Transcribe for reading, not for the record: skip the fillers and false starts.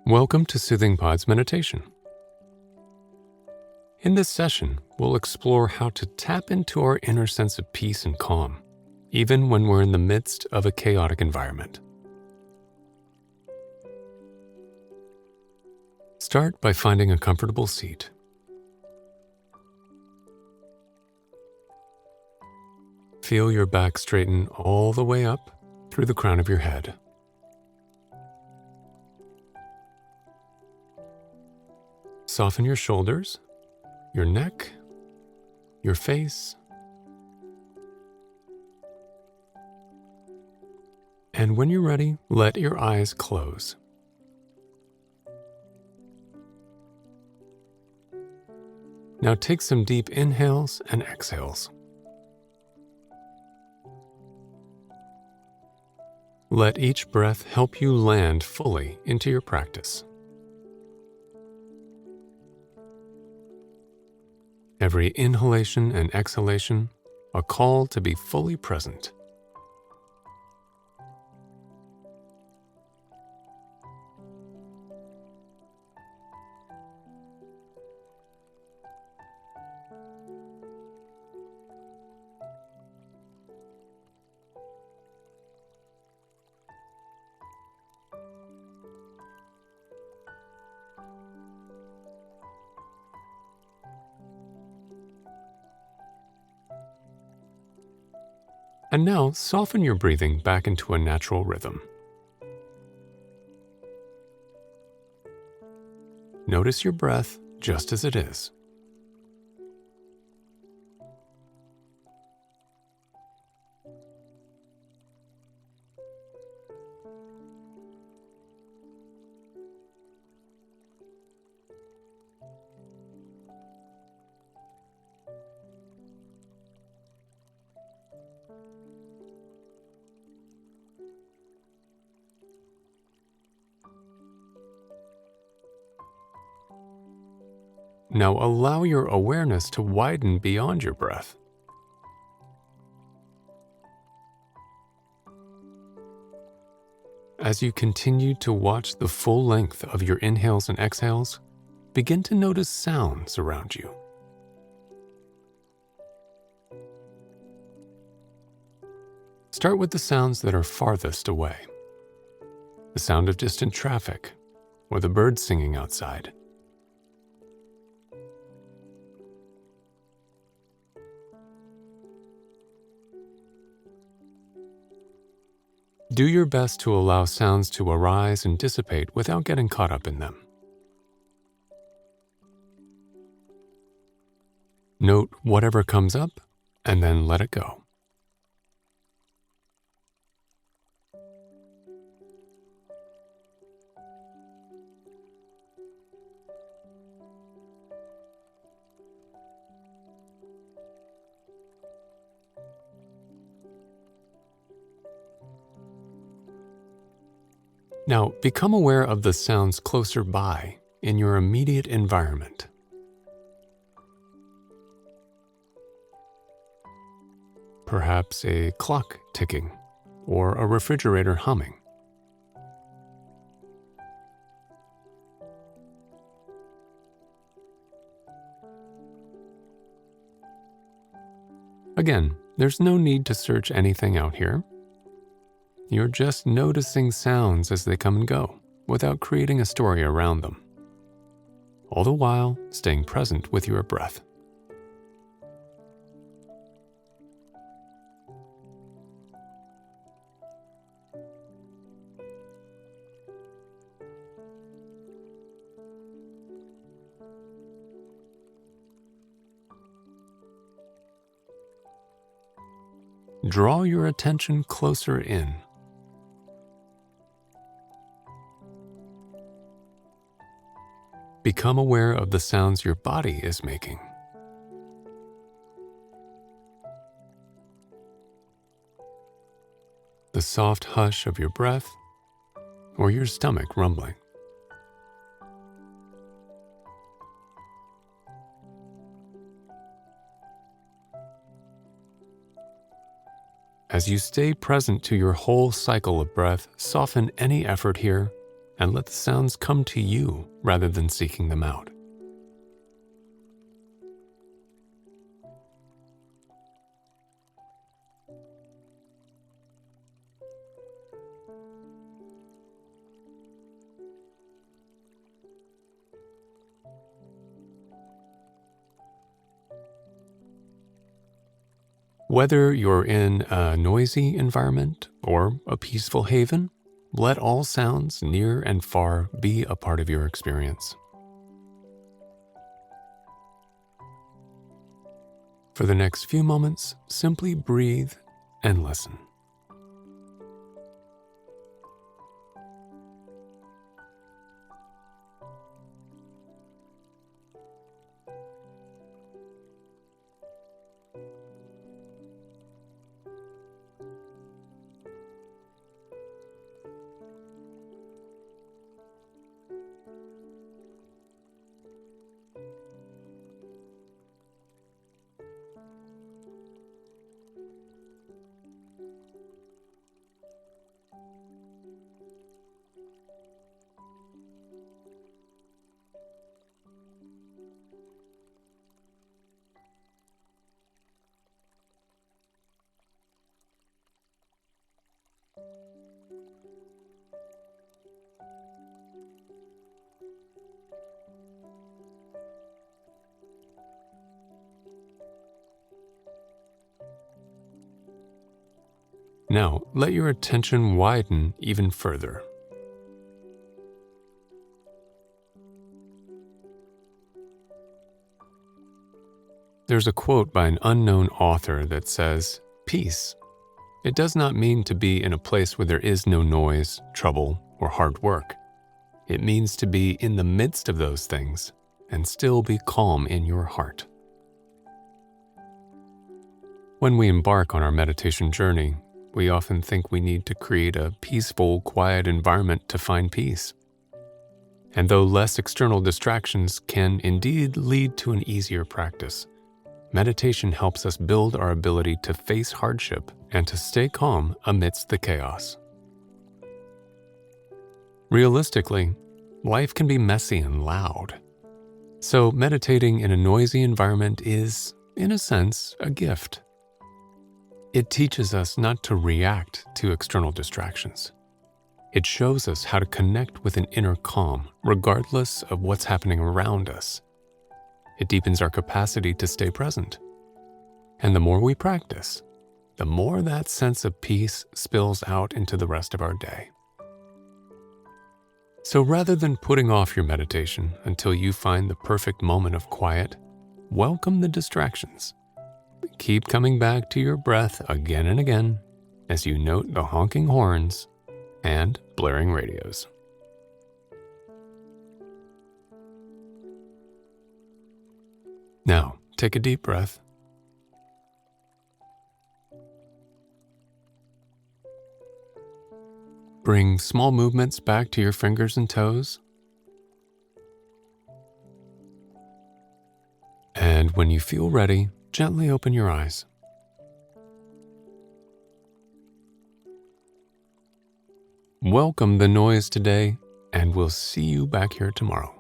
Welcome to Soothing Pod's meditation. In this session, we'll explore how to tap into our inner sense of peace and calm, even when we're in the midst of a chaotic environment. Start by finding a comfortable seat. Feel your back straighten all the way up through the crown of your head. Soften your shoulders, your neck, your face, and when you're ready, let your eyes close. Now take some deep inhales and exhales. Let each breath help you land fully into your practice. Every inhalation and exhalation, a call to be fully present. And now, soften your breathing back into a natural rhythm. Notice your breath just as it is. Now allow your awareness to widen beyond your breath. As you continue to watch the full length of your inhales and exhales, begin to notice sounds around you. Start with the sounds that are farthest away. The sound of distant traffic, or the birds singing outside. Do your best to allow sounds to arise and dissipate without getting caught up in them. Note whatever comes up, and then let it go. Now, become aware of the sounds closer by in your immediate environment. Perhaps a clock ticking or a refrigerator humming. Again, there's no need to search anything out here. You're just noticing sounds as they come and go, without creating a story around them. All the while, staying present with your breath. Draw your attention closer in. Become aware of the sounds your body is making. The soft hush of your breath or your stomach rumbling. As you stay present to your whole cycle of breath, soften any effort here and let the sounds come to you rather than seeking them out. Whether you're in a noisy environment or a peaceful haven, let all sounds near and far be a part of your experience. For the next few moments, simply breathe and listen. Now, let your attention widen even further. There's a quote by an unknown author that says, "Peace. It does not mean to be in a place where there is no noise, trouble, or hard work. It means to be in the midst of those things and still be calm in your heart." When we embark on our meditation journey, we often think we need to create a peaceful, quiet environment to find peace. And though less external distractions can indeed lead to an easier practice, meditation helps us build our ability to face hardship and to stay calm amidst the chaos. Realistically, life can be messy and loud. So meditating in a noisy environment is, in a sense, a gift. It teaches us not to react to external distractions. It shows us how to connect with an inner calm, regardless of what's happening around us. It deepens our capacity to stay present. And the more we practice, the more that sense of peace spills out into the rest of our day. So rather than putting off your meditation until you find the perfect moment of quiet, welcome the distractions. Keep coming back to your breath again and again as you note the honking horns and blaring radios. Now, take a deep breath. Bring small movements back to your fingers and toes. And when you feel ready, gently open your eyes. Welcome the noise today, and we'll see you back here tomorrow.